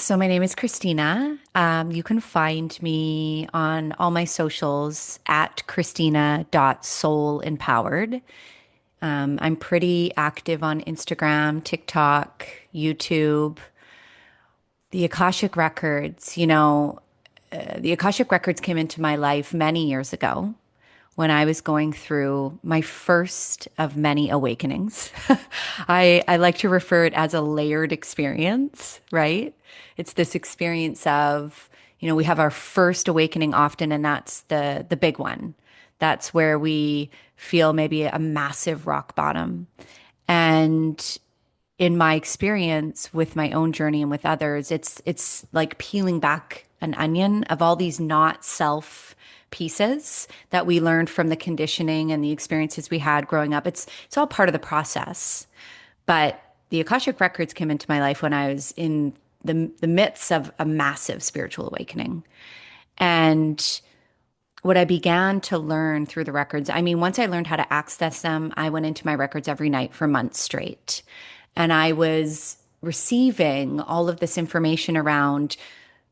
So my name is Christina. You can find me on all my socials at christina.soulempowered. I'm pretty active on Instagram, TikTok, YouTube. The Akashic Records, the Akashic Records came into my life many years ago when I was going through my first of many awakenings. I like to refer it as a layered experience, right? It's this experience of, we have our first awakening often, and that's the big one. That's where we feel maybe a massive rock bottom. And in my experience with my own journey and with others, it's like peeling back an onion of all these not self pieces that we learned from the conditioning and the experiences we had growing up. It's all part of the process. But the Akashic Records came into my life when I was in the midst of a massive spiritual awakening. And what I began to learn through the records, I mean, once I learned how to access them, I went into my records every night for months straight. And I was receiving all of this information around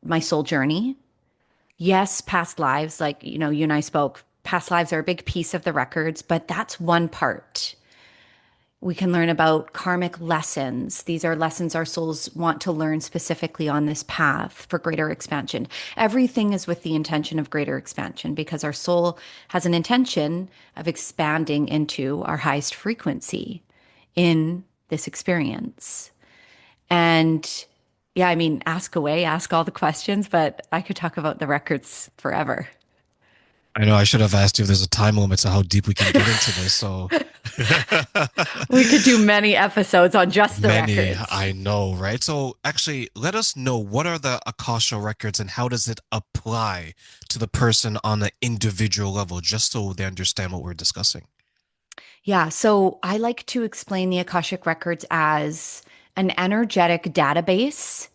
my soul journey. Yes, past lives, like, you and I spoke, past lives are a big piece of the records, but that's one part. We can learn about karmic lessons. These are lessons our souls want to learn specifically on this path for greater expansion. Everything is with the intention of greater expansion because our soul has an intention of expanding into our highest frequency in this experience. And yeah, I mean, ask away, ask all the questions, but I could talk about the records forever. I know I should have asked you if there's a time limit to how deep we can get into this. So We could do many episodes on just the many, records. I know, right? So actually, let us know what are the Akasha records and how does it apply to the person on an individual level, just so they understand what we're discussing. Yeah, so I like to explain the Akashic Records as an energetic database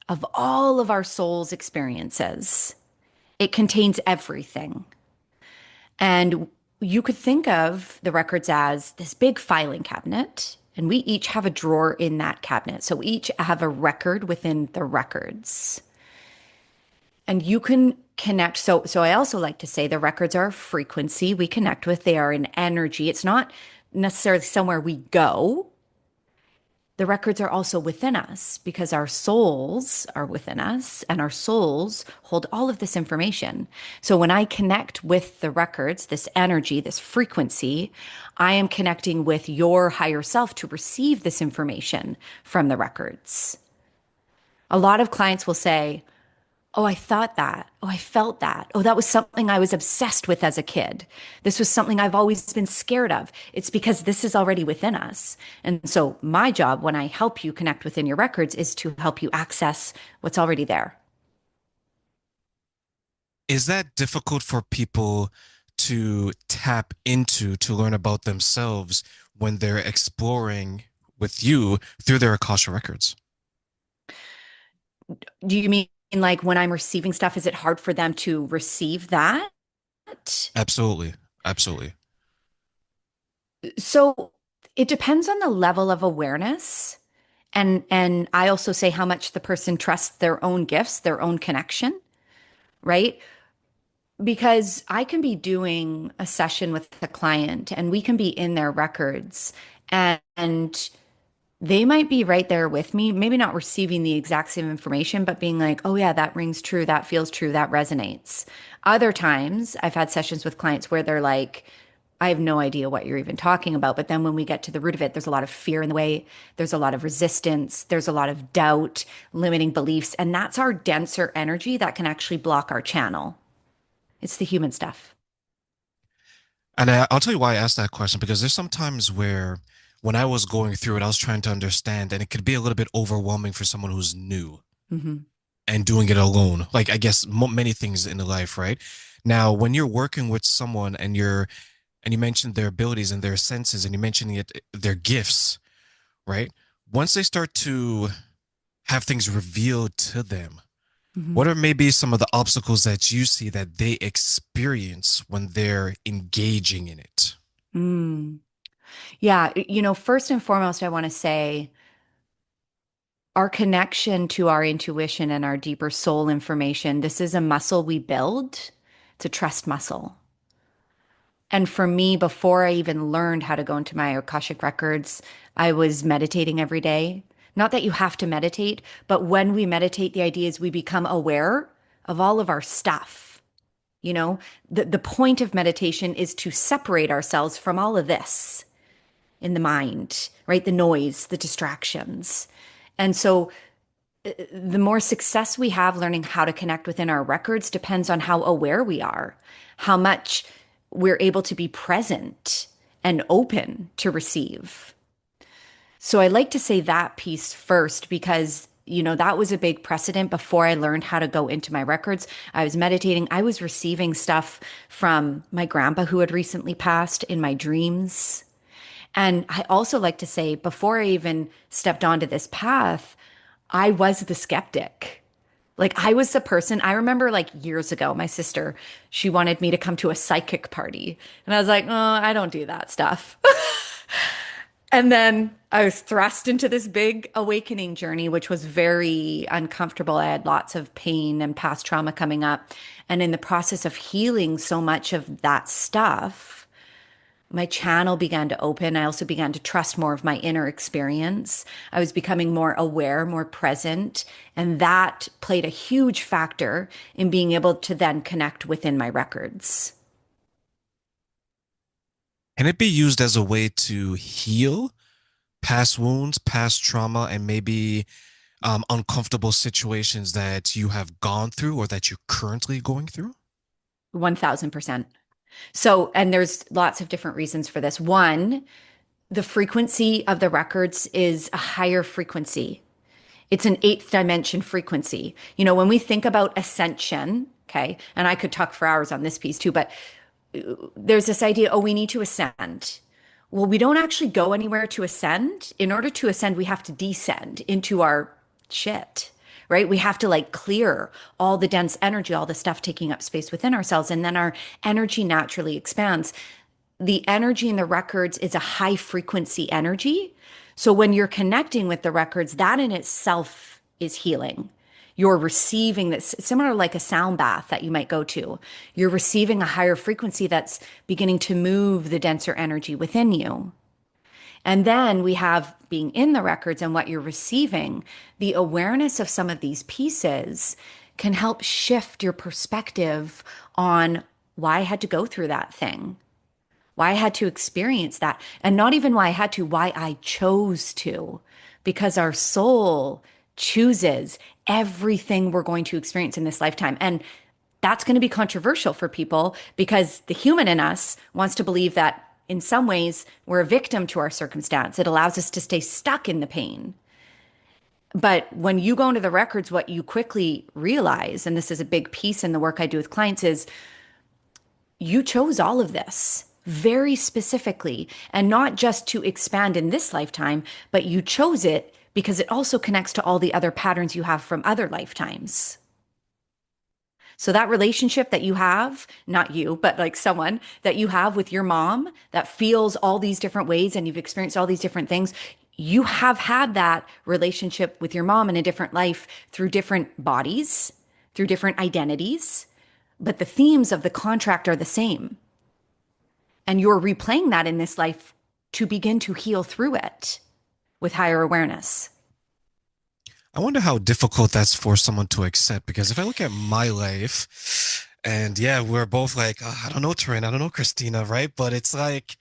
of all of our soul's experiences. It contains everything. And you could think of the records as this big filing cabinet, and we each have a drawer in that cabinet. So we each have a record within the records. And you can connect. So I also like to say the records are a frequency we connect with. They are an energy. It's not necessarily somewhere we go. The records are also within us because our souls are within us and our souls hold all of this information. So when I connect with the records, this energy, this frequency, I am connecting with your higher self to receive this information from the records. A lot of clients will say, "Oh, I thought that. Oh, I felt that. Oh, that was something I was obsessed with as a kid. This was something I've always been scared of." It's because this is already within us. And so, my job when I help you connect within your records is to help you access what's already there. Is that difficult for people to tap into to learn about themselves when they're exploring with you through their Akasha records? Do you mean like when I'm receiving stuff, is it hard for them to receive that? Absolutely. Absolutely. So, it depends on the level of awareness. And I also say how much the person trusts their own gifts, their own connection, right? Because I can be doing a session with a client and we can be in their records and they might be right there with me, maybe not receiving the exact same information, but being like, oh, yeah, that rings true. That feels true. That resonates. Other times I've had sessions with clients where they're like, I have no idea what you're even talking about. But then when we get to the root of it, there's a lot of fear in the way. There's a lot of resistance. There's a lot of doubt, limiting beliefs. And that's our denser energy that can actually block our channel. It's the human stuff. And I'll tell you why I asked that question because there's some times where when I was going through it, I was trying to understand, and it could be a little bit overwhelming for someone who's new Hmm. and doing it alone. Like, I guess many things in life, right? Now, when you're working with someone and you mentioned their abilities and their senses, and you're mentioning their gifts, right? Once they start to have things revealed to them, Hmm. what are maybe some of the obstacles that you see that they experience when they're engaging in it? Mm. Yeah, first and foremost, I want to say Our connection to our intuition and our deeper soul information, this is a muscle we build. It's a trust muscle. And for me, before I even learned how to go into my Akashic records, I was meditating every day. Not that you have to meditate, but when we meditate, the idea is we become aware of all of our stuff. You know, the point of meditation is to separate ourselves from all of this in the mind, right? The noise, the distractions. And so the more success we have learning how to connect within our records depends on how aware we are, how much we're able to be present and open to receive. So I like to say that piece first because, that was a big precedent before I learned how to go into my records. I was meditating, I was receiving stuff from my grandpa who had recently passed in my dreams. And I also like to say, before I even stepped onto this path, I was the skeptic. Like I was the person, I remember like years ago, my sister, she wanted me to come to a psychic party. And I was like, oh, I don't do that stuff. And then I was thrust into this big awakening journey, which was very uncomfortable. I had lots of pain and past trauma coming up. And in the process of healing so much of that stuff, my channel began to open. I also began to trust more of my inner experience. I was becoming more aware, more present. And that played a huge factor in being able to then connect within my records. Can it be used as a way to heal past wounds, past trauma, and maybe uncomfortable situations that you have gone through or that you're currently going through? 1000%. So, and there's lots of different reasons for this. One, the frequency of the records is a higher frequency. It's an eighth dimension frequency. When we think about ascension, okay, and I could talk for hours on this piece too, but there's this idea, oh, we need to ascend. Well, we don't actually go anywhere to ascend. In order to ascend, we have to descend into our shit, right? We have to like clear all the dense energy, all the stuff taking up space within ourselves. And then our energy naturally expands. The energy in the records is a high frequency energy. So when you're connecting with the records, that in itself is healing. You're receiving this similar like a sound bath that you might go to. You're receiving a higher frequency that's beginning to move the denser energy within you. And then we have being in the records and what you're receiving, the awareness of some of these pieces can help shift your perspective on why I had to go through that thing, why I had to experience that, and not even why I had to, why I chose to, because our soul chooses everything we're going to experience in this lifetime. And that's going to be controversial for people because the human in us wants to believe that in some ways we're a victim to our circumstance. It allows us to stay stuck in the pain. But when you go into the records, what you quickly realize, and this is a big piece in the work I do with clients, is you chose all of this very specifically, and not just to expand in this lifetime, but you chose it because it also connects to all the other patterns you have from other lifetimes. So that relationship that you have, not you, but like someone that you have with your mom that feels all these different ways and you've experienced all these different things, you have had that relationship with your mom in a different life through different bodies, through different identities, but the themes of the contract are the same. And you're replaying that in this life to begin to heal through it with higher awareness. I wonder how difficult that's for someone to accept because if I look at my life, and yeah, we're both like, I don't know, Torin, I don't know, Christina, right? But it's like,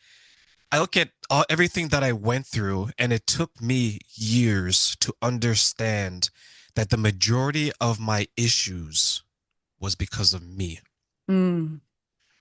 I look at everything that I went through, and it took me years to understand that the majority of my issues was because of me. Mm,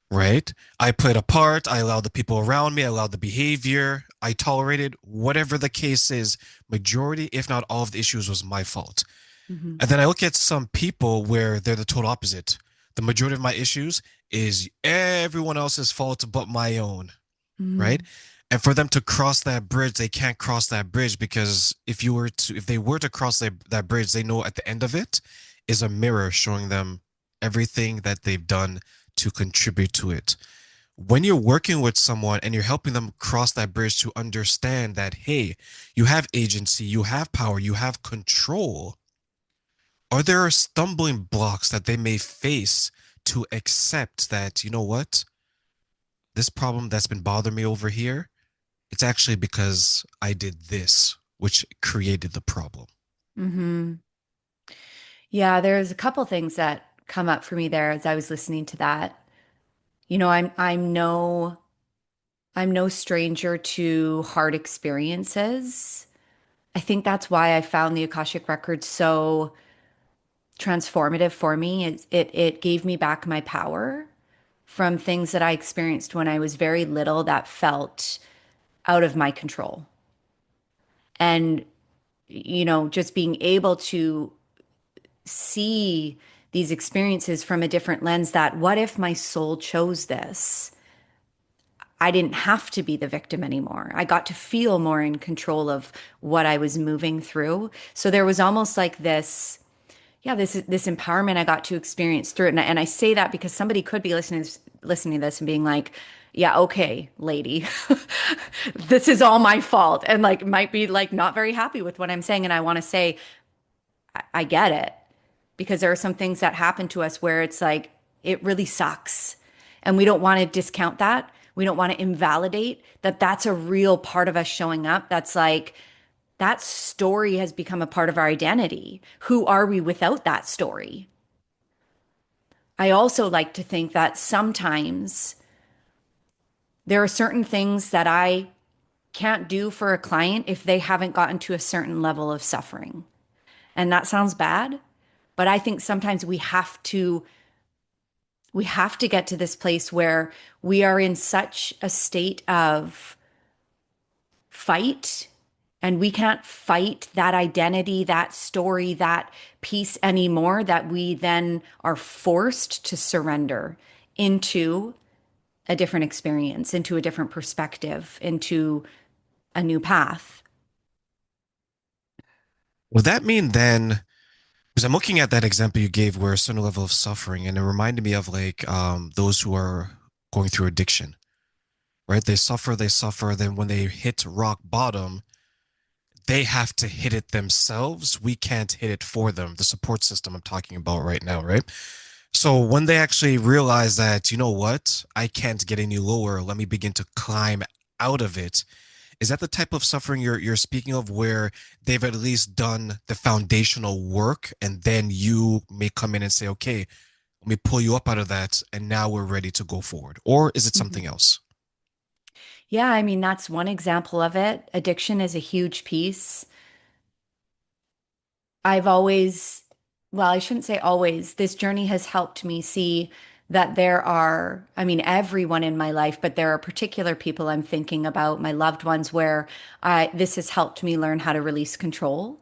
Right? I played a part. I allowed the people around me. I allowed the behavior. I tolerated whatever the case is. Majority, if not all of the issues was my fault. mhm, And then I look at some people where they're the total opposite. The majority of my issues is everyone else's fault but my own, right? mm, And for them to cross that bridge, they can't cross that bridge because if they were to cross that bridge, they know at the end of it is a mirror showing them everything that they've done to contribute to it. when you're working with someone and you're helping them cross that bridge to understand that, hey, you have agency, you have power, you have control, are there stumbling blocks that they may face to accept that, you know what, this problem that's been bothering me over here, it's actually because I did this, which created the problem. Hmm. Yeah, there's a couple things that come up for me there as I was listening to that. You know, I'm no stranger to hard experiences. I think that's why I found the Akashic Records so transformative for me. It gave me back my power from things that I experienced when I was very little that felt out of my control. And, you know, just being able to see these experiences from a different lens that what if my soul chose this? I didn't have to be the victim anymore. I got to feel more in control of what I was moving through. So there was almost like this, yeah, this empowerment I got to experience through it. And I say that because somebody could be listening to this and being like, yeah, okay, lady, this is all my fault. And like might be like not very happy with what I'm saying. And I want to say, I get it because there are some things that happen to us where it's like, it really sucks. And we don't want to discount that. We don't want to invalidate that that's a real part of us showing up. That's like, that story has become a part of our identity. Who are we without that story? I also like to think that sometimes there are certain things that I can't do for a client if they haven't gotten to a certain level of suffering. And that sounds bad, but I think sometimes we have to get to this place where we are in such a state of fight and we can't fight that identity, that story, that piece anymore, that we then are forced to surrender into a different experience, into a different perspective, into a new path. Would that mean then, because I'm looking at that example you gave where a certain level of suffering, and it reminded me of like those who are going through addiction, right? They suffer, then when they hit rock bottom, they have to hit it themselves. We can't hit it for them. The support system I'm talking about right now, right? So when they actually realize that, you know what, I can't get any lower, let me begin to climb out of it. Is that the type of suffering you're speaking of where they've at least done the foundational work and then you may come in and say, okay, let me pull you up out of that and now we're ready to go forward? Or is it something Mhm. else? Yeah, I mean, that's one example of it. Addiction is a huge piece. I've always, well, I shouldn't say always, this journey has helped me see that there are, I mean, everyone in my life, but there are particular people I'm thinking about, my loved ones, where this has helped me learn how to release control,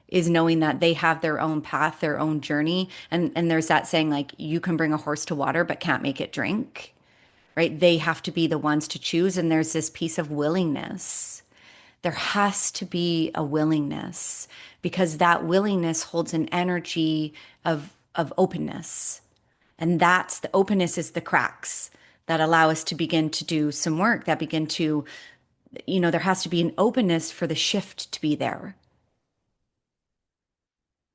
is knowing that they have their own path, their own journey. And there's that saying like, you can bring a horse to water, but can't make it drink, right? They have to be the ones to choose. And there's this piece of willingness. There has to be a willingness because that willingness holds an energy of openness. And that's the openness is the cracks that allow us to begin to do some work that begin to, there has to be an openness for the shift to be there.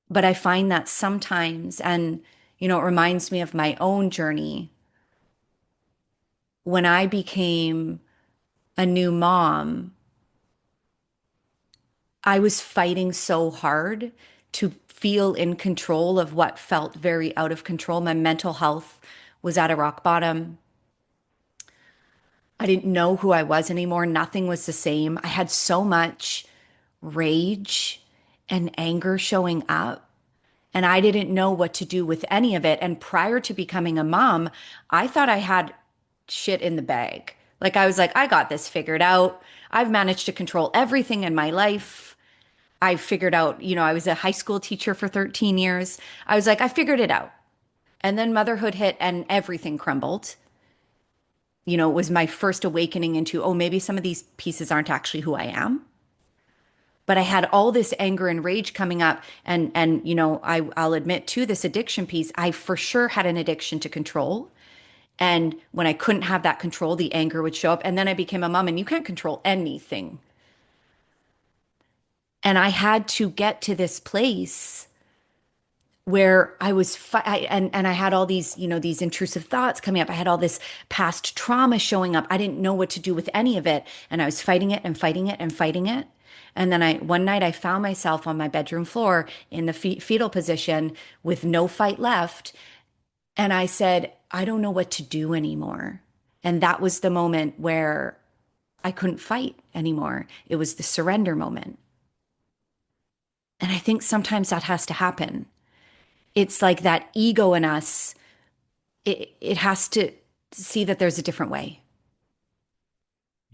But I find that sometimes, and, it reminds me of my own journey when I became a new mom. I was fighting so hard to feel in control of what felt very out of control. My mental health was at a rock bottom. I didn't know who I was anymore. Nothing was the same. I had so much rage and anger showing up, and I didn't know what to do with any of it. And prior to becoming a mom, I thought I had shit in the bag. Like I was like, I got this figured out. I've managed to control everything in my life. I figured out, I was a high school teacher for 13 years. I was like, I figured it out. And then motherhood hit and everything crumbled. It was my first awakening into, oh, maybe some of these pieces aren't actually who I am. But I had all this anger and rage coming up. And I'll admit to this addiction piece, I for sure had an addiction to control. And when I couldn't have that control, the anger would show up. And then I became a mom, and you can't control anything. And I had to get to this place where I was and I had all these, these intrusive thoughts coming up. I had all this past trauma showing up. I didn't know what to do with any of it, and I was fighting it and fighting it and fighting it. And then one night I found myself on my bedroom floor in the fetal position with no fight left, and I said, I don't know what to do anymore. And that was the moment where I couldn't fight anymore. It was the surrender moment. And I think sometimes that has to happen. It's like that ego in us, it has to see that there's a different way.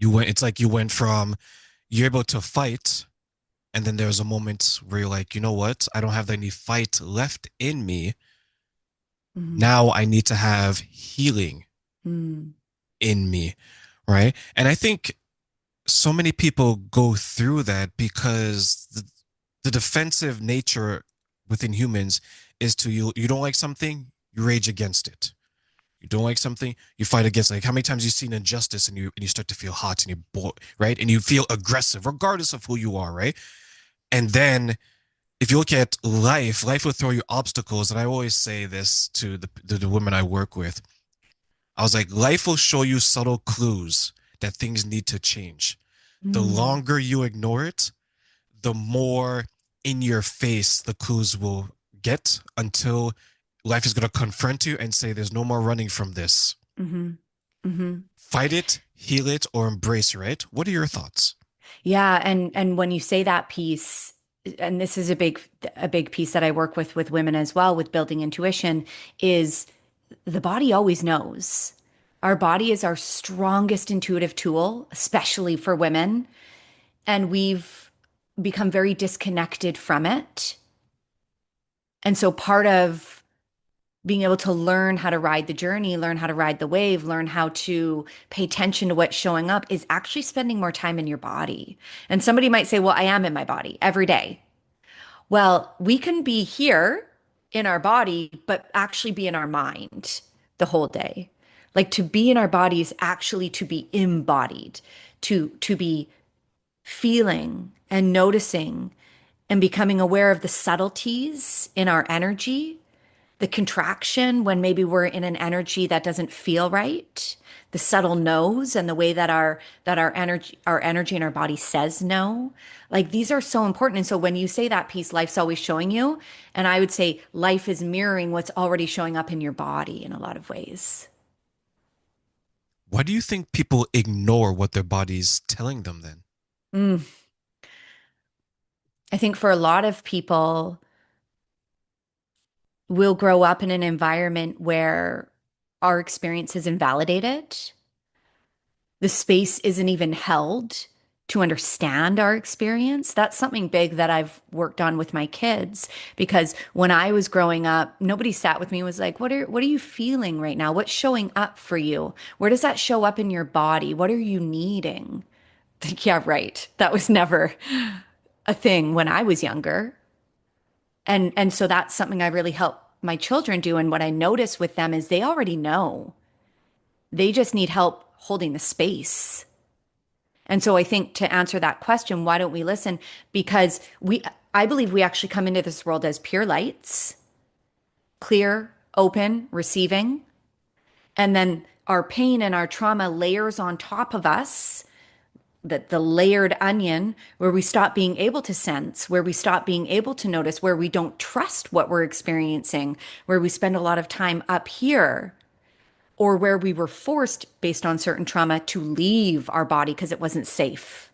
It's like you went from you're able to fight, and then there's a moment where you're like, you know what? I don't have any fight left in me. Mm-hmm. Now I need to have healing Mm. in me, right? And I think so many people go through that because the defensive nature within humans is to you don't like something, you rage against it. You don't like something, you fight against it. Like how many times you've seen injustice and you start to feel hot and right? And you feel aggressive, regardless of who you are, right? And then if you look at life will throw you obstacles. And I always say this to the women I work with. I was like, life will show you subtle clues that things need to change. The Mm. longer you ignore it, the more in your face the clues will get until life is going to confront you and say, there's no more running from this. Mm-hmm. Mm-hmm. Fight it, heal it, or embrace it, right? What are your thoughts? Yeah, and when you say that piece, and this is a big piece that I work with women as well with building intuition, is the body always knows. Our body is our strongest intuitive tool, especially for women, and we've become very disconnected from it. And so part of being able to learn how to ride the journey, learn how to ride the wave, learn how to pay attention to what's showing up is actually spending more time in your body. And somebody might say, well, I am in my body every day. Well, we can be here in our body, but actually be in our mind the whole day. Like to be in our body is actually to be embodied, to be feeling and noticing and becoming aware of the subtleties in our energy, the contraction when maybe we're in an energy that doesn't feel right, the subtle no's and the way that our energy and our body says no. Like these are so important. And so when you say that piece, life's always showing you, and I would say life is mirroring what's already showing up in your body in a lot of ways. Why do you think people ignore what their body's telling them then? Mm. I think for a lot of people, we'll grow up in an environment where our experience is invalidated. The space isn't even held to understand our experience. That's something big that I've worked on with my kids because when I was growing up, nobody sat with me and was like, what are you feeling right now? What's showing up for you? Where does that show up in your body? What are you needing? Like, yeah, right. That was never a thing when I was younger. And so that's something I really help my children do. And what I notice with them is they already know. They just need help holding the space. And so I think to answer that question, why don't we listen? Because I believe we actually come into this world as pure lights, clear, open, receiving. And then our pain and our trauma layers on top of us, that the layered onion, where we stop being able to sense, where we stop being able to notice, where we don't trust what we're experiencing, where we spend a lot of time up here, or where we were forced based on certain trauma to leave our body because it wasn't safe.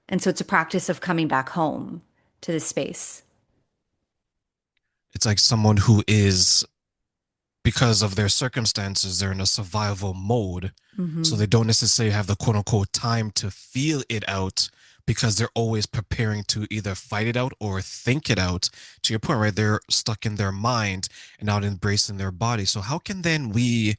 And so it's a practice of coming back home to this space. It's like someone who is, because of their circumstances, they're in a survival mode. So Hmm. they don't necessarily have the quote unquote time to feel it out because they're always preparing to either fight it out or think it out. To your point, right? They're stuck in their mind and not embracing their body. So how can then we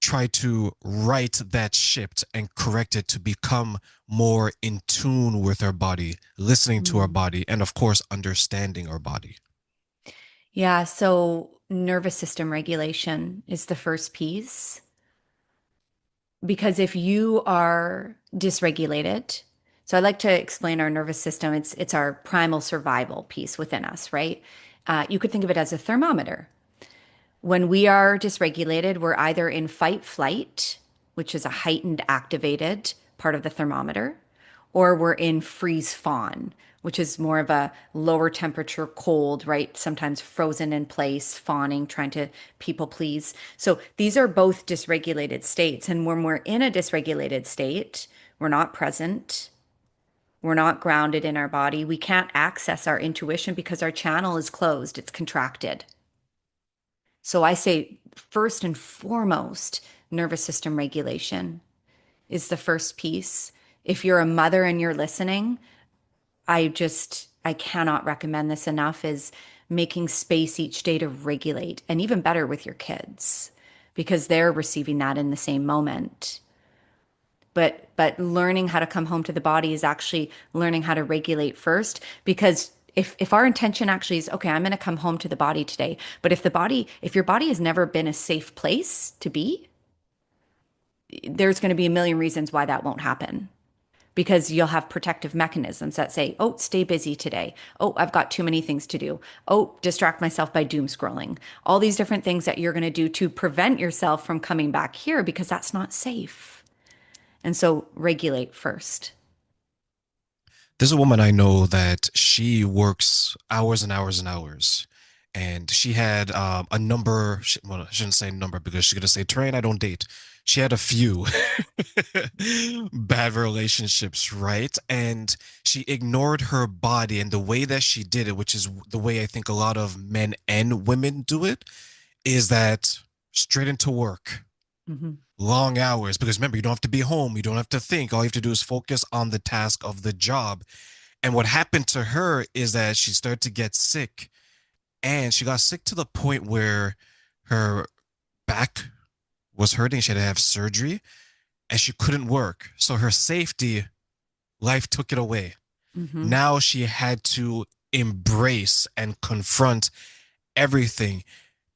try to right that ship and correct it to become more in tune with our body, listening to our Mm. body, and of course, understanding our body? Yeah. So Nervous system regulation is the first piece. Because if you are dysregulated, so I like to explain our nervous system. It's our primal survival piece within us, right? You could think of it as a thermometer. When we are dysregulated, we're either in fight flight, which is a heightened activated part of the thermometer, or we're in freeze fawn, which is more of a lower temperature cold, right? Sometimes frozen in place, fawning, trying to people please. So these are both dysregulated states. And when we're in a dysregulated state, we're not present. We're not grounded in our body. We can't access our intuition because our channel is closed, it's contracted. So I say, first and foremost, nervous system regulation is the first piece. If you're a mother and you're listening, I cannot recommend this enough is making space each day to regulate, and even better with your kids because they're receiving that in the same moment. But learning how to come home to the body is actually learning how to regulate first, because if our intention actually is, okay, I'm going to come home to the body today, but if your body has never been a safe place to be, there's going to be a million reasons why that won't happen, because you'll have protective mechanisms that say, oh, stay busy today. Oh, I've got too many things to do. Oh, distract myself by doom scrolling. All these different things that you're going to do to prevent yourself from coming back here because that's not safe. And so regulate first. There's a woman I know that she works hours and hours and hours. And she had a number, well, I shouldn't say number because she's going to say, Train, I don't date. She had a few bad relationships, right? And she ignored her body. And the way that she did it, which is the way I think a lot of men and women do it, is that straight into work, Mhm. long hours. Because remember, you don't have to be home, you don't have to think. All you have to do is focus on the task of the job. And what happened to her is that she started to get sick, and she got sick to the point where her back was hurting. She had to have surgery and she couldn't work. So her safety, life took it away. Mhm. Now she had to embrace and confront everything.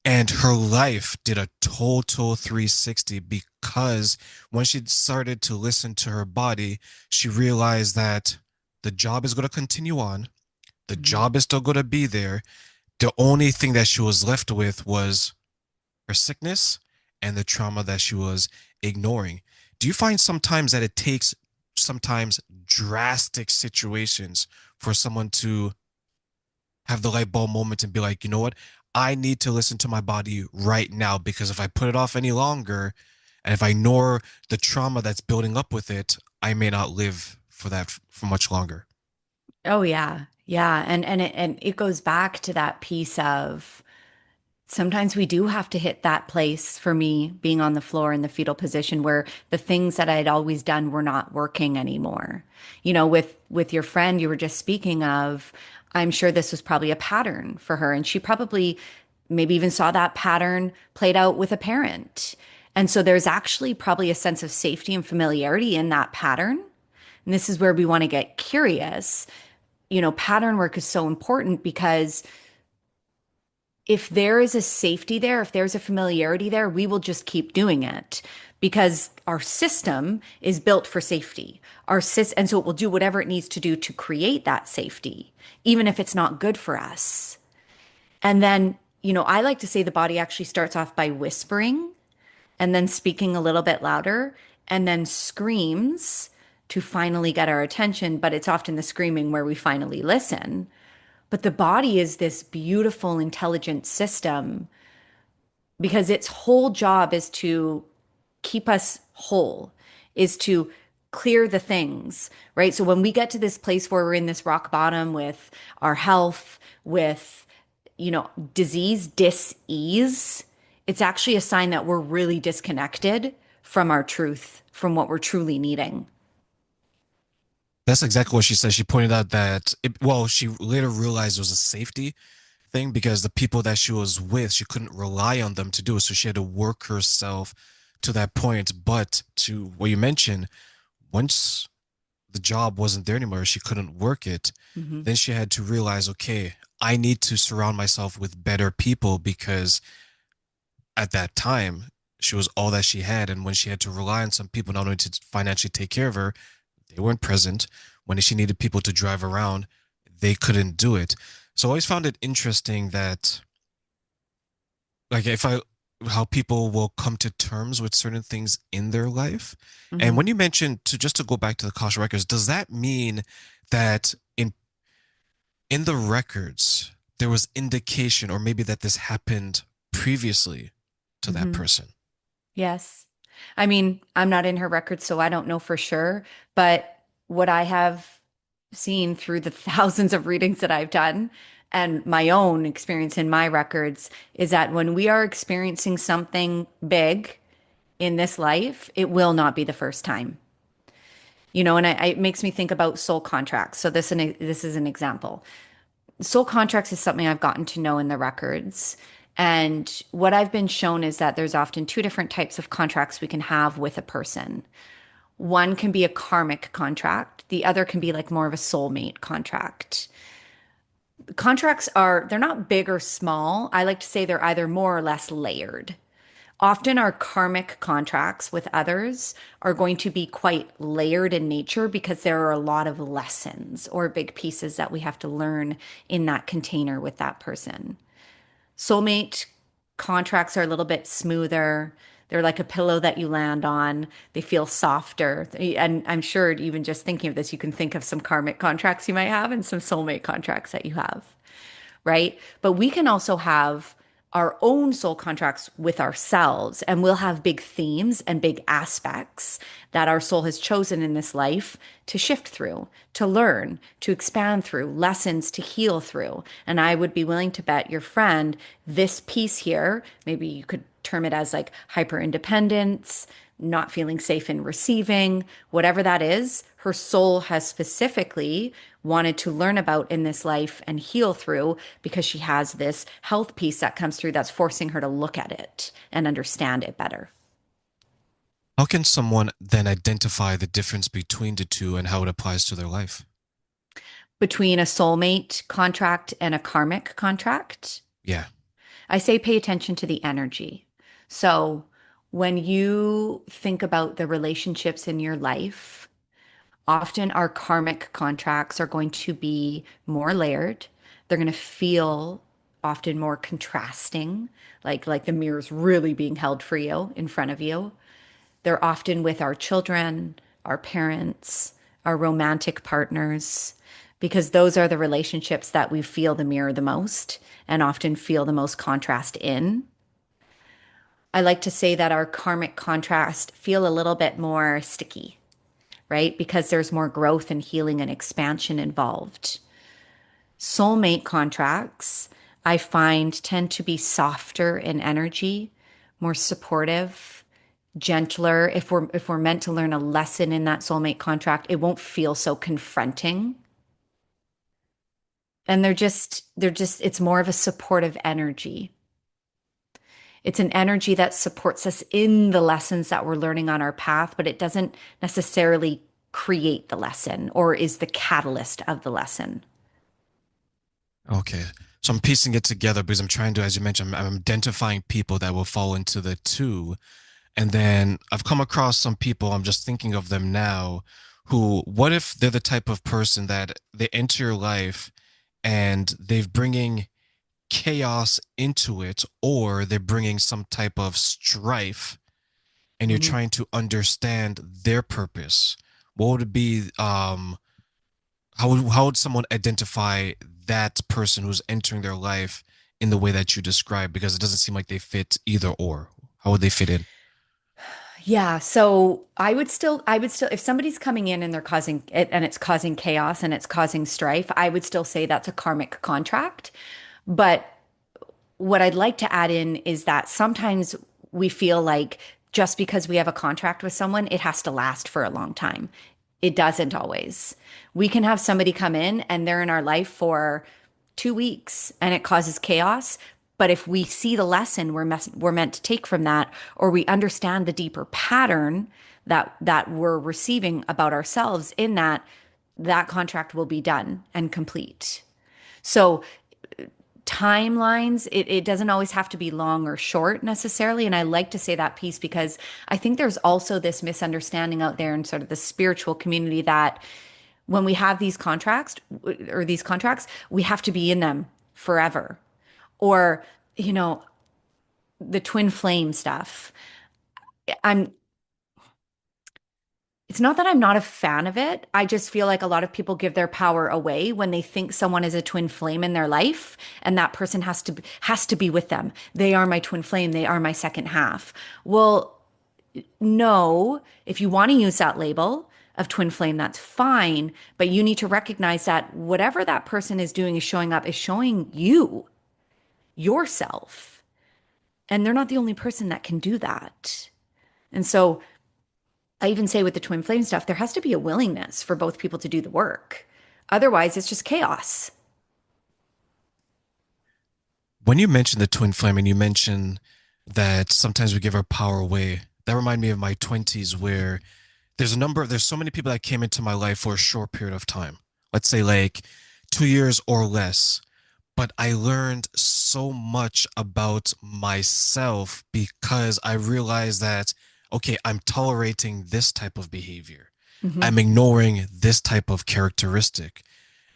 And her life did a total 360 because when she started to listen to her body, she realized that the job is going to continue on. The Mhm. job is still going to be there. The only thing that she was left with was her sickness and the trauma that she was ignoring. Do you find sometimes that it takes sometimes drastic situations for someone to have the light bulb moment and be like, you know what? I need to listen to my body right now because if I put it off any longer and if I ignore the trauma that's building up with it, I may not live for that for much longer. Oh yeah. Yeah. And it goes back to that piece of sometimes we do have to hit that place for me being on the floor in the fetal position where the things that I'd always done were not working anymore. You know, with your friend you were just speaking of, I'm sure this was probably a pattern for her and she probably maybe even saw that pattern played out with a parent. And so there's actually probably a sense of safety and familiarity in that pattern. And this is where we want to get curious. You know, pattern work is so important because if there is a safety there, if there's a familiarity there, we will just keep doing it because our system is built for safety. And so it will do whatever it needs to do to create that safety, even if it's not good for us. And then, you know, I like to say the body actually starts off by whispering and then speaking a little bit louder and then screams to finally get our attention. But it's often the screaming where we finally listen. But the body is this beautiful, intelligent system because its whole job is to keep us whole, is to clear the things, right? So when we get to this place where we're in this rock bottom with our health, with, you know, disease, dis-ease, it's actually a sign that we're really disconnected from our truth, from what we're truly needing. That's exactly what she said. She pointed out that well, she later realized it was a safety thing because the people that she was with, she couldn't rely on them to do it. So she had to work herself to that point. But to what you mentioned, once the job wasn't there anymore, she couldn't work it, Hmm. then she had to realize, okay, I need to surround myself with better people because at that time she was all that she had. And when she had to rely on some people not only to financially take care of her, they weren't present. When she needed people to drive around, they couldn't do it. So I always found it interesting that, like, if I, how people will come to terms with certain things in their life. And Hmm. when you mentioned to just to go back to the Kosh records, does that mean that in the records there was indication or maybe that this happened previously to that Hmm. person? Yes. I mean, I'm not in her records, so I don't know for sure. But what I have seen through the thousands of readings that I've done and my own experience in my records is that when we are experiencing something big in this life, it will not be the first time. And it makes me think about soul contracts. So this is an example. Soul contracts is something I've gotten to know in the records. And what I've been shown is that there's often two different types of contracts we can have with a person. One can be a karmic contract, the other can be like more of a soulmate contract. Contracts they're not big or small. I like to say they're either more or less layered. Often our karmic contracts with others are going to be quite layered in nature because there are a lot of lessons or big pieces that we have to learn in that container with that person. Soulmate contracts are a little bit smoother. They're like a pillow that you land on. They feel softer. And I'm sure even just thinking of this, you can think of some karmic contracts you might have and some soulmate contracts that you have, right? But we can also have our own soul contracts with ourselves, and we'll have big themes and big aspects that our soul has chosen in this life to shift through, to learn, to expand through, lessons to heal through. And I would be willing to bet your friend this piece here, maybe you could term it as like hyper independence, not feeling safe in receiving, whatever that is, her soul has specifically wanted to learn about in this life and heal through because she has this health piece that comes through that's forcing her to look at it and understand it better. How can someone then identify the difference between the two and how it applies to their life? Between a soulmate contract and a karmic contract, Yeah. I say pay attention to the energy. So when you think about the relationships in your life, often our karmic contracts are going to be more layered. They're going to feel often more contrasting, like the mirror's really being held for you in front of you. They're often with our children, our parents, our romantic partners, because those are the relationships that we feel the mirror the most and often feel the most contrast in. I like to say that our karmic contrast feel a little bit more sticky, right? Because there's more growth and healing and expansion involved. Soulmate contracts, I find, tend to be softer in energy, more supportive, gentler. If we're meant to learn a lesson in that soulmate contract, it won't feel so confronting. And they're just it's more of a supportive energy. It's an energy that supports us in the lessons that we're learning on our path, but it doesn't necessarily create the lesson or is the catalyst of the lesson. Okay. So I'm piecing it together because I'm trying to, as you mentioned, I'm identifying people that will fall into the two. And then I've come across some people, I'm just thinking of them now, who, what if they're the type of person that they enter your life and they're bringing chaos into it, or they're bringing some type of strife, and you're Mhm. trying to understand their purpose? What would it be? How would someone identify that person who's entering their life in the way that you describe? Because it doesn't seem like they fit either or. How would they fit in? Yeah, so I would still, if somebody's coming in and they're causing it and it's causing chaos and it's causing strife, I would still say that's a karmic contract. But what I'd like to add in is that sometimes we feel like just because we have a contract with someone, it has to last for a long time. It doesn't always. We can have somebody come in and they're in our life for 2 weeks and it causes chaos, But if we see the lesson we're meant to take from that, or we understand the deeper pattern that we're receiving about ourselves in that, that contract will be done and complete. So timelines, it doesn't always have to be long or short necessarily. And I like to say that piece because I think there's also this misunderstanding out there in sort of the spiritual community that when we have these contracts, we have to be in them forever. Or, you know, the twin flame stuff. I'm It's not that I'm not a fan of it. I just feel like a lot of people give their power away when they think someone is a twin flame in their life and that person has to be with them. They are my twin flame, they are my second half. Well, no, if you want to use that label of twin flame, that's fine, but you need to recognize that whatever that person is doing is showing up is showing you yourself. And they're not the only person that can do that. And so I even say with the twin flame stuff, there has to be a willingness for both people to do the work. Otherwise, it's just chaos. When you mentioned the twin flame and you mentioned that sometimes we give our power away, that reminded me of my 20s where there's so many people that came into my life for a short period of time. Let's say like 2 years or less. But I learned so much about myself because I realized that, okay, I'm tolerating this type of behavior. Hmm. I'm ignoring this type of characteristic.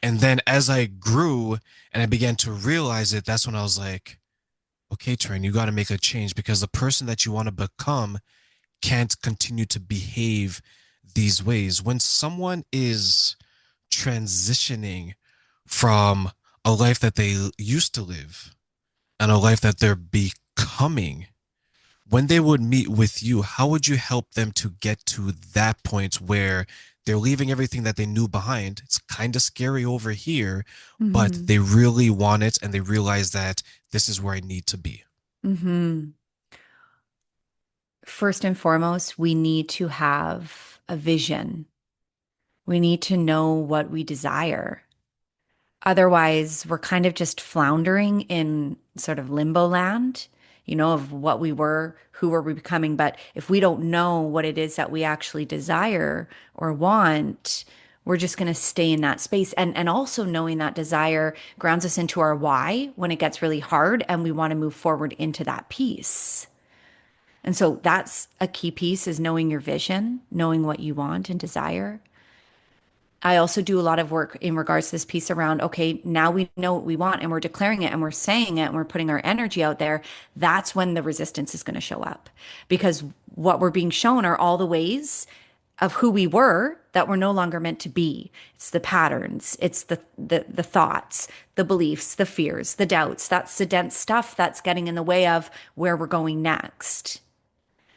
And then as I grew and I began to realize it, that's when I was like, okay, Trent, you got to make a change because the person that you want to become can't continue to behave these ways. When someone is transitioning from a life that they used to live and a life that they're becoming, when they would meet with you, how would you help them to get to that point where they're leaving everything that they knew behind? It's kind of scary over here, but Hmm. they really want it and they realize that this is where I need to be. Hmm. First and foremost, we need to have a vision. We need to know what we desire. Otherwise, we're kind of just floundering in sort of limbo land, of what we were, who were we becoming. But if we don't know what it is that we actually desire or want, we're just going to stay in that space. And also knowing that desire grounds us into our why when it gets really hard and we want to move forward into that piece. And so that's a key piece is knowing your vision, knowing what you want and desire. I also do a lot of work in regards to this piece around, okay, now we know what we want and we're declaring it and we're saying it and we're putting our energy out there. That's when the resistance is going to show up because what we're being shown are all the ways of who we were that we're no longer meant to be. It's the patterns, it's the thoughts, the beliefs, the fears, the doubts. That's the dense stuff that's getting in the way of where we're going next.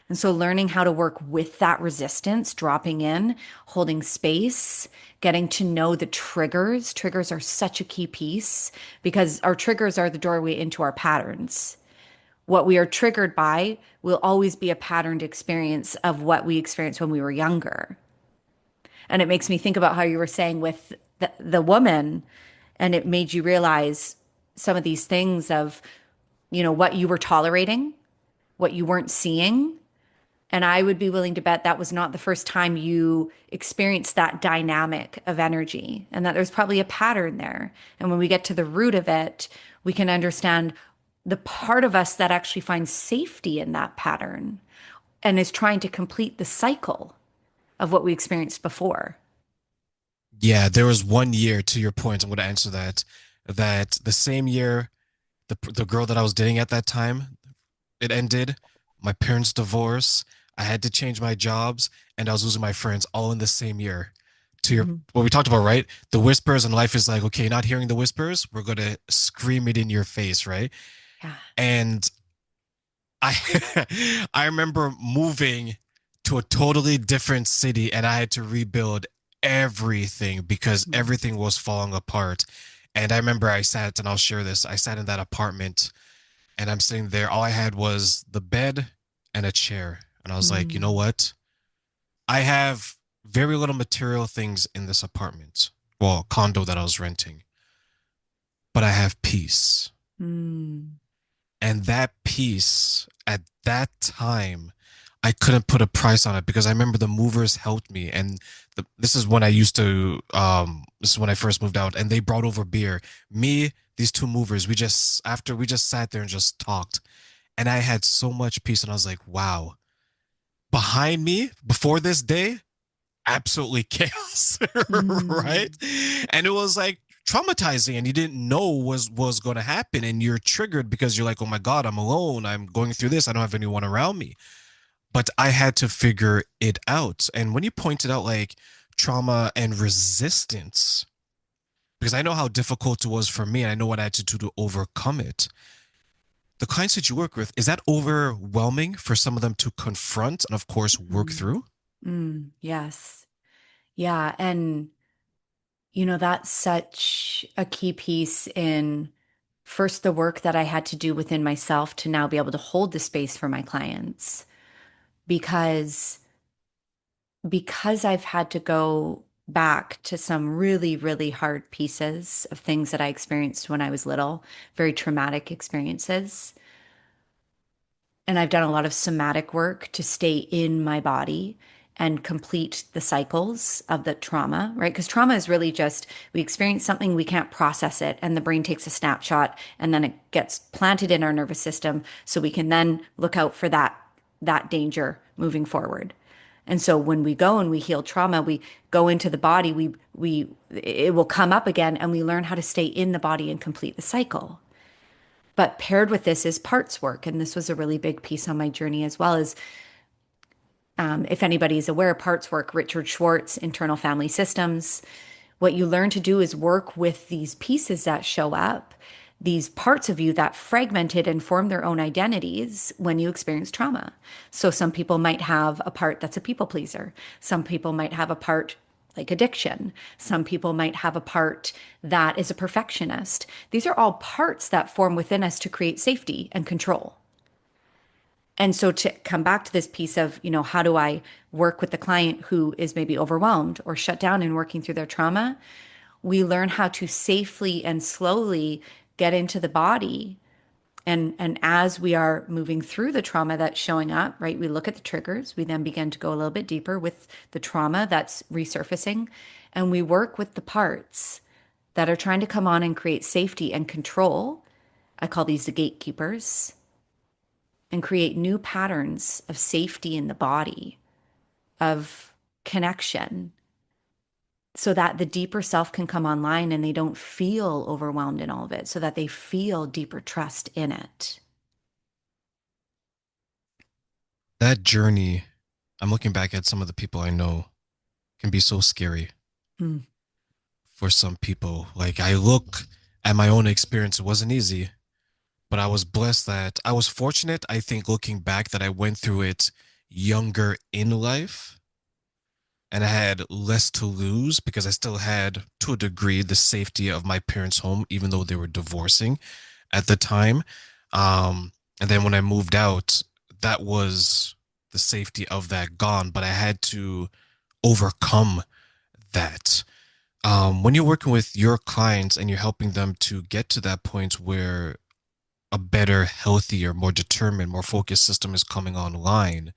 And so learning how to work with that resistance, dropping in, holding space, getting to know the triggers. Triggers are such a key piece because our triggers are the doorway into our patterns. What we are triggered by will always be a patterned experience of what we experienced when we were younger. And it makes me think about how you were saying with the woman, and it made you realize some of these things of, what you were tolerating, what you weren't seeing, and I would be willing to bet that was not the first time you experienced that dynamic of energy and that there's probably a pattern there. And when we get to the root of it, we can understand the part of us that actually finds safety in that pattern and is trying to complete the cycle of what we experienced before. Yeah, there was one year, to your point, I'm going to answer that, that the same year, the girl that I was dating at that time, it ended, my parents' divorce, I had to change my jobs, and I was losing my friends all in the same year. To your Mhm. what we talked about, right? The whispers in life is like, okay, not hearing the whispers, we're gonna scream it in your face, right? Yeah. And I I remember moving to a totally different city and I had to rebuild everything because Mhm. everything was falling apart. And I remember I sat, and I'll share this. I sat in that apartment and I'm sitting there. All I had was the bed and a chair. And I was like, you know Mm. what? I have very little material things in this apartment, well, condo that I was renting, but I have peace. Mm. And that piece at that time, I couldn't put a price on it because I remember the movers helped me. And this is when I used to, this is when I first moved out, and they brought over beer. Me, these two movers, after we just sat there and just talked. And I had so much peace. And I was like, wow, behind me before this day, absolutely chaos, right? Mm, And it was like traumatizing, and you didn't know was going to happen, and you're triggered because you're like, oh my god, I'm alone, I'm going through this, I don't have anyone around me. But I had to figure it out. And when you pointed out like trauma and resistance, because I know how difficult it was for me, and I know what I had to do to overcome it. The clients that you work with, is that overwhelming for some of them to confront and of course work mm, through? yes. Yeah. And, that's such a key piece in first the work that I had to do within myself to now be able to hold the space for my clients because I've had to go back to some really, really hard pieces of things that I experienced when I was little, very traumatic experiences. And I've done a lot of somatic work to stay in my body and complete the cycles of the trauma, right? Because trauma is really just we experience something, we can't process it, and the brain takes a snapshot and then it gets planted in our nervous system so we can then look out for that danger moving forward. And so when we go and we heal trauma, we go into the body, we it will come up again and we learn how to stay in the body and complete the cycle. But paired with this is parts work. And this was a really big piece on my journey as well as if anybody's aware, parts work, Richard Schwartz, internal family systems. What you learn to do is work with these pieces that show up, these parts of you that fragmented and form their own identities when you experience trauma. So some people might have a part that's a people pleaser. Some people might have a part like addiction. Some people might have a part that is a perfectionist. These are all parts that form within us to create safety and control. And so to come back to this piece of, how do I work with the client who is maybe overwhelmed or shut down in working through their trauma? We learn how to safely and slowly get into the body. And as we are moving through the trauma that's showing up, right, we look at the triggers. We then begin to go a little bit deeper with the trauma that's resurfacing. And we work with the parts that are trying to come on and create safety and control. I call these the gatekeepers and create new patterns of safety in the body, of connection, so that the deeper self can come online and they don't feel overwhelmed in all of it, so that they feel deeper trust in it. That journey, I'm looking back at some of the people I know, can be so scary Mm, for some people. Like I look at my own experience, it wasn't easy, but I was blessed that I was fortunate, I think, looking back, that I went through it younger in life and I had less to lose because I still had, to a degree, the safety of my parents' home, even though they were divorcing at the time. And then when I moved out, that was the safety of that gone, but I had to overcome that. When you're working with your clients and you're helping them to get to that point where a better, healthier, more determined, more focused system is coming online,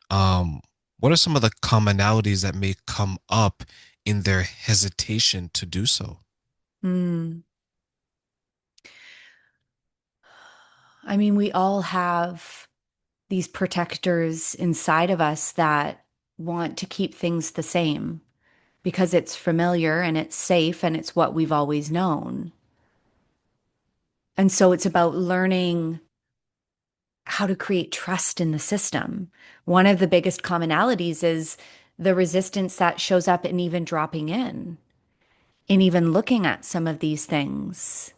um, what are some of the commonalities that may come up in their hesitation to do so? mm. I mean, we all have these protectors inside of us that want to keep things the same because it's familiar and it's safe and it's what we've always known. And so it's about learning how to create trust in the system. One of the biggest commonalities is the resistance that shows up in even dropping in even looking at some of these things.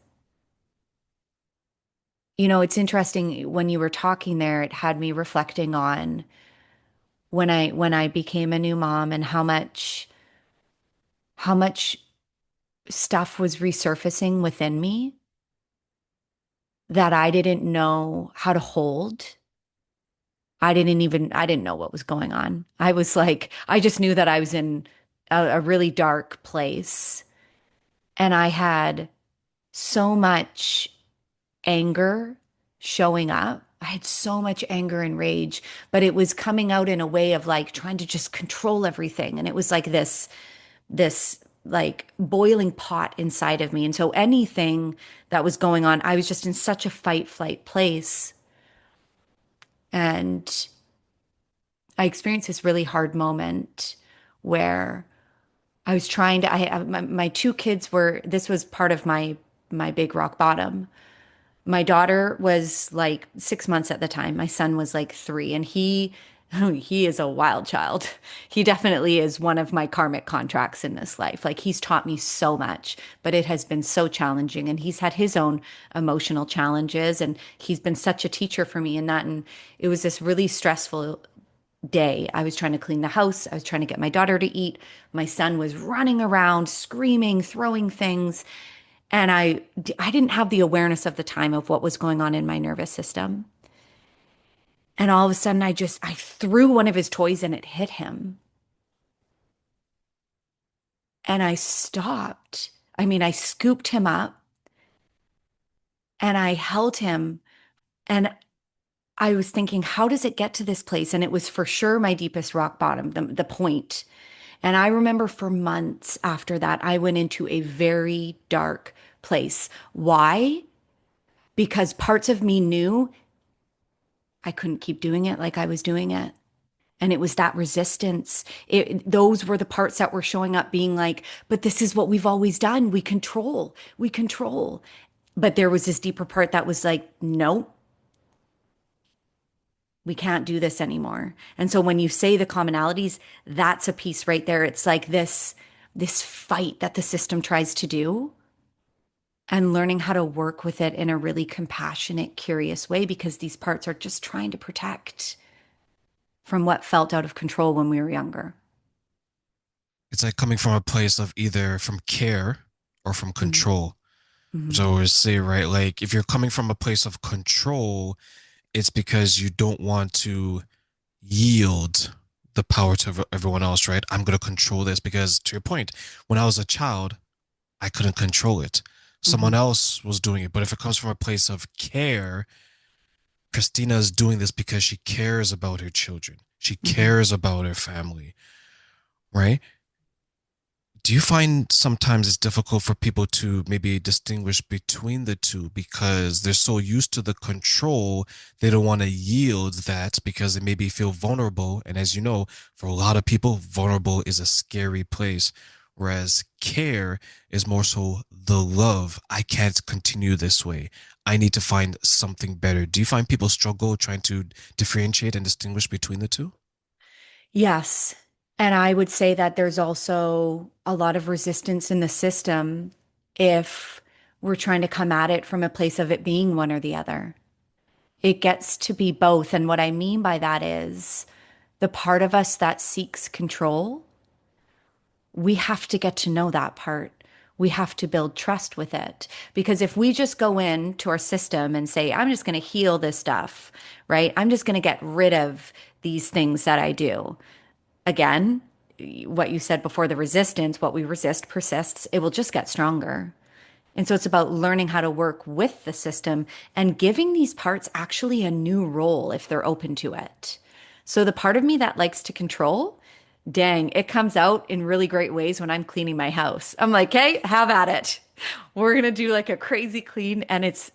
It's interesting when you were talking there, it had me reflecting on when I became a new mom and how much stuff was resurfacing within me that I didn't know how to hold. I didn't know what was going on. I was like, I just knew that I was in a really dark place. And I had so much anger, showing up. I had so much anger and rage, but it was coming out in a way of like trying to just control everything. And it was like this like boiling pot inside of me. And so anything that was going on, I was just in such a fight flight place. And I experienced this really hard moment where I was trying to, my two kids were, this was part of my big rock bottom. My daughter was like 6 months at the time. My son was like 3, and he is a wild child. He definitely is one of my karmic contracts in this life. Like he's taught me so much, but it has been so challenging, and he's had his own emotional challenges, and he's been such a teacher for me in that. And it was this really stressful day. I was trying to clean the house. I was trying to get my daughter to eat. My son was running around, screaming, throwing things. And I didn't have the awareness of the time of what was going on in my nervous system. And all of a sudden I threw one of his toys and it hit him. And I stopped. I mean, I scooped him up and I held him, and I was thinking, how does it get to this place? And it was for sure my deepest rock bottom, the point. And I remember for months after that, I went into a very dark place. Why? Because parts of me knew I couldn't keep doing it like I was doing it. And it was that resistance. Those were the parts that were showing up being like, but this is what we've always done. We control, we control. But there was this deeper part that was like, no, we can't do this anymore. And so when you say the commonalities, that's a piece right there. It's like this fight that the system tries to do, and learning how to work with it in a really compassionate, curious way, because these parts are just trying to protect from what felt out of control when we were younger. It's like coming from a place of either from care or from Mm-hmm. control. Which I Mm-hmm. always say, right? Like if you're coming from a place of control, it's because you don't want to yield the power to everyone else, right? I'm going to control this because, to your point, when I was a child, I couldn't control it. Someone Mm-hmm. else was doing it. But if it comes from a place of care, Christina is doing this because she cares about her children. She Mm-hmm. cares about her family, right? Do you find sometimes it's difficult for people to maybe distinguish between the two because they're so used to the control, they don't want to yield that because they maybe feel vulnerable. And as you know, for a lot of people, vulnerable is a scary place. Whereas care is more so the love. I can't continue this way. I need to find something better. Do you find people struggle trying to differentiate and distinguish between the two? Yes. And I would say that there's also a lot of resistance in the system if we're trying to come at it from a place of it being one or the other. It gets to be both. And what I mean by that is the part of us that seeks control, we have to get to know that part. We have to build trust with it. Because if we just go into our system and say, I'm just going to heal this stuff, right? I'm just going to get rid of these things that I do. Again, what you said before, the resistance, what we resist persists, it will just get stronger. And so it's about learning how to work with the system and giving these parts actually a new role if they're open to it. So the part of me that likes to control, dang, it comes out in really great ways when I'm cleaning my house. I'm like, hey, have at it. We're gonna do like a crazy clean, and it's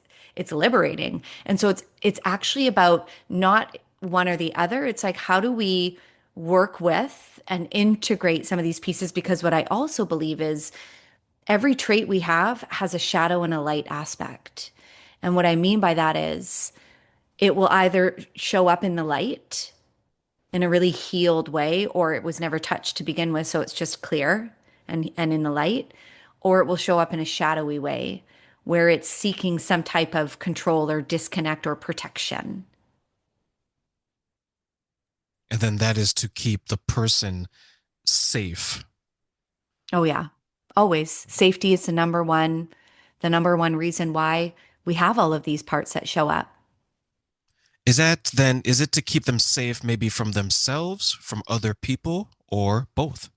liberating. And so it's actually about not one or the other. It's like, how do we work with and integrate some of these pieces? Because what I also believe is every trait we have has a shadow and a light aspect. And what I mean by that is it will either show up in the light in a really healed way, or it was never touched to begin with, so it's just clear and in the light, or it will show up in a shadowy way where it's seeking some type of control or disconnect or protection. And then that is to keep the person safe. Oh yeah. Always. Safety is the number one reason why we have all of these parts that show up. Is it to keep them safe maybe from themselves, from other people, or both?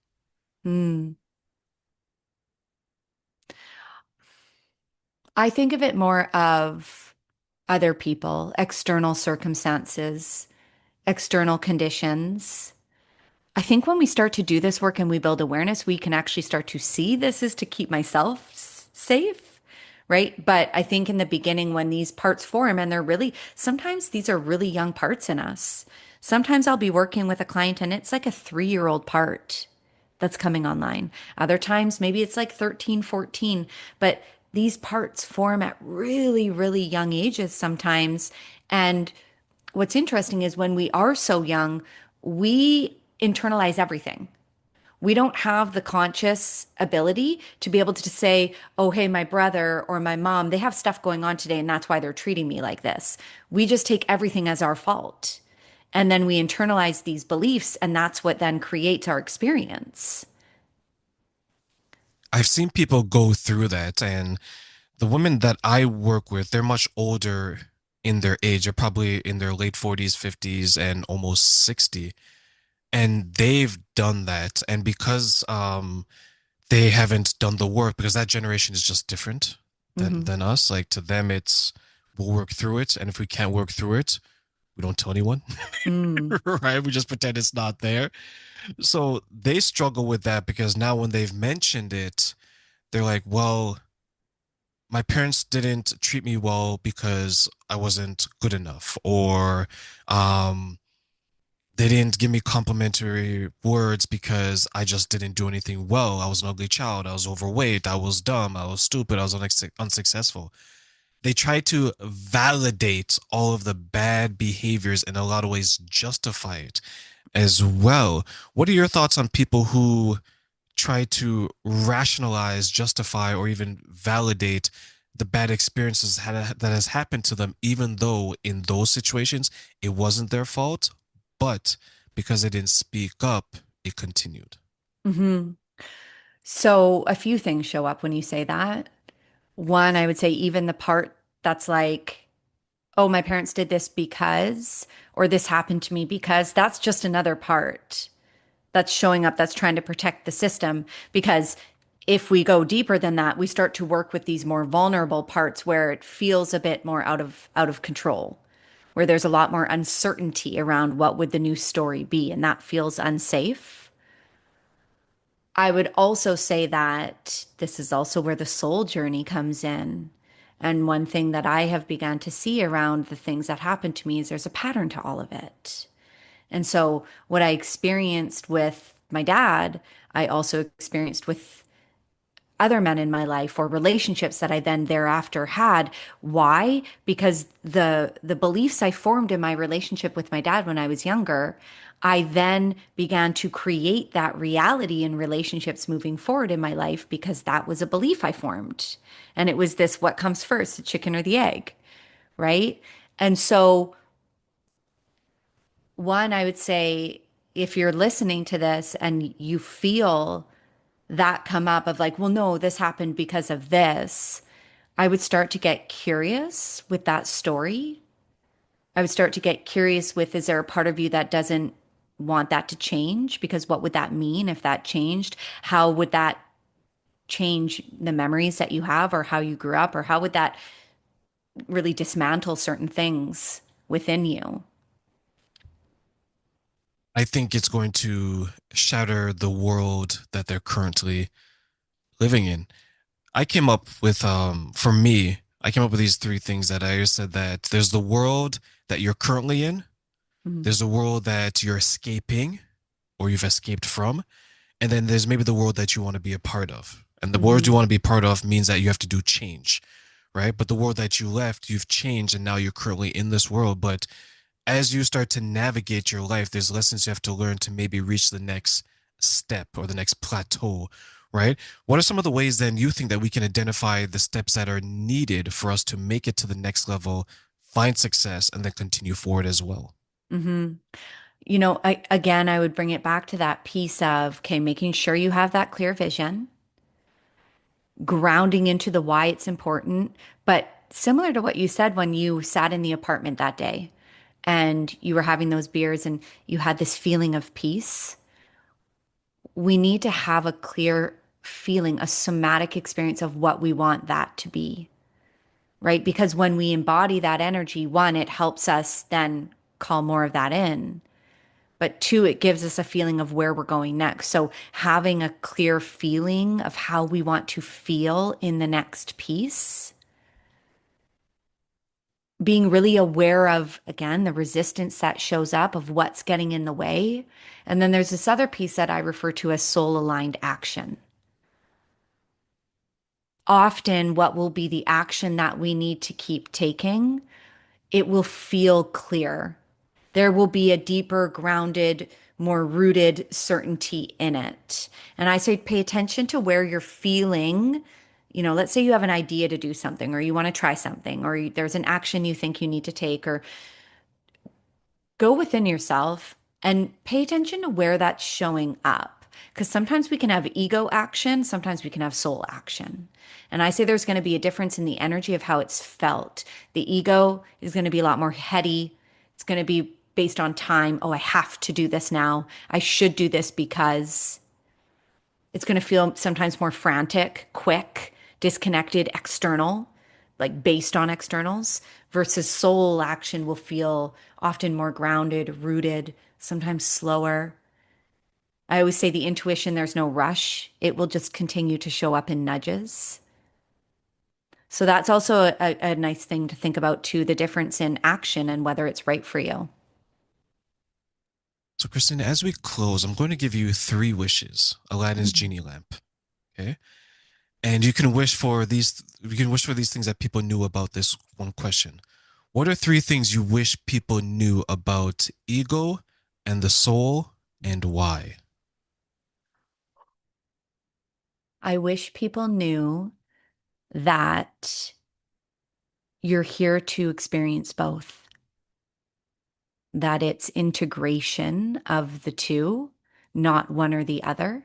Hmm. I think of it more of other people, external circumstances, external conditions. I think when we start to do this work and we build awareness, we can actually start to see this is to keep myself safe, right? But I think in the beginning, when these parts form, and they're really, sometimes these are really young parts in us. Sometimes I'll be working with a client and it's like a 3-year-old part that's coming online. Other times, maybe it's like 13, 14, but these parts form at really, really young ages sometimes. And what's interesting is when we are so young, we internalize everything. We don't have the conscious ability to be able to say, oh, hey, my brother or my mom, they have stuff going on today, and that's why they're treating me like this. We just take everything as our fault. And then we internalize these beliefs, and that's what then creates our experience. I've seen people go through that, and the women that I work with, they're much older in their age. They're probably in their late 40s, 50s, and almost 60. And they've done that. And because they haven't done the work, because that generation is just different Hmm. than us. Like to them, it's we'll work through it. And if we can't work through it, we don't tell anyone, Mm. right? We just pretend it's not there. So they struggle with that because now when they've mentioned it, they're like, well, my parents didn't treat me well because I wasn't good enough, or um, they didn't give me complimentary words because I just didn't do anything well. I was an ugly child. I was overweight. I was dumb. I was stupid. I was unsuccessful. They try to validate all of the bad behaviors and in a lot of ways justify it as well. What are your thoughts on people who try to rationalize, justify, or even validate the bad experiences that has happened to them, even though in those situations it wasn't their fault, but because they didn't speak up, it continued. Hmm. So a few things show up when you say that. One, I would say even the part that's like, oh, my parents did this because, or this happened to me because, that's just another part that's showing up that's trying to protect the system. Because if we go deeper than that, we start to work with these more vulnerable parts where it feels a bit more out of control, where there's a lot more uncertainty around what would the new story be, and that feels unsafe. I would also say that this is also where the soul journey comes in. And one thing that I have begun to see around the things that happen to me is there's a pattern to all of it. And so, what I experienced with my dad, I also experienced with other men in my life or relationships that I then thereafter had. Why? Because the beliefs I formed in my relationship with my dad when I was younger, I then began to create that reality in relationships moving forward in my life because that was a belief I formed. And it was this, what comes first, the chicken or the egg, right? And so one, I would say if you're listening to this and you feel that come up of like, well, no, this happened because of this, I would start to get curious with that story. I would start to get curious with, is there a part of you that doesn't want that to change? Because what would that mean if that changed? How would that change the memories that you have or how you grew up? Or how would that really dismantle certain things within you? I think it's going to shatter the world that they're currently living in. I came up with, for me, I came up with these three things that I said that there's the world that you're currently in, Mhm. there's a world that you're escaping or you've escaped from, and then there's maybe the world that you want to be a part of. And the world you Mhm. want to be part of means that you have to do change, right? But the world that you left, you've changed and now you're currently in this world. But as you start to navigate your life, there's lessons you have to learn to maybe reach the next step or the next plateau, right? What are some of the ways then you think that we can identify the steps that are needed for us to make it to the next level, find success, and then continue forward as well? Mhm. Again, I would bring it back to that piece of, okay, making sure you have that clear vision, grounding into the why it's important. But similar to what you said when you sat in the apartment that day and you were having those beers and you had this feeling of peace, we need to have a clear feeling, a somatic experience of what we want that to be. right? Because when we embody that energy, one, it helps us then call more of that in. But two, it gives us a feeling of where we're going next. So having a clear feeling of how we want to feel in the next piece, being really aware of, again, the resistance that shows up of what's getting in the way. And then there's this other piece that I refer to as soul aligned action. Often, what will be the action that we need to keep taking, it will feel clear. There will be a deeper, grounded, more rooted certainty in it. And I say pay attention to where you're feeling. You know, let's say you have an idea to do something, or you want to try something, or there's an action you think you need to take, or go within yourself and pay attention to where that's showing up. Because sometimes we can have ego action, sometimes we can have soul action. And I say there's going to be a difference in the energy of how it's felt. The ego is going to be a lot more heady. It's going to be based on time. Oh, I have to do this now. I should do this because it's going to feel sometimes more frantic, quick, disconnected, external, like based on externals, versus soul action will feel often more grounded, rooted, sometimes slower. I always say the intuition, there's no rush. It will just continue to show up in nudges. So that's also a nice thing to think about too, the difference in action and whether it's right for you. So, Christina, as we close, I'm going to give you three wishes, Aladdin's genie lamp. Okay. And you can wish for these things that people knew about this one question. What are three things you wish people knew about ego and the soul and why? I wish people knew that you're here to experience both, that it's integration of the two, not one or the other.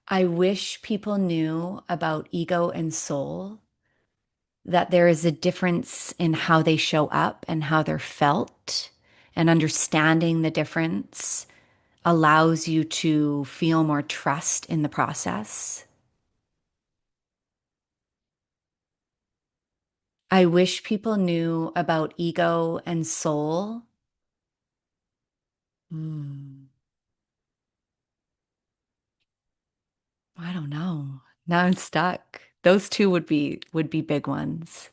I wish people knew about ego and soul, that there is a difference in how they show up and how they're felt, and understanding the difference allows you to feel more trust in the process. I wish people knew about ego and soul. Hmm. I don't know. Now I'm stuck. Those two would be big ones.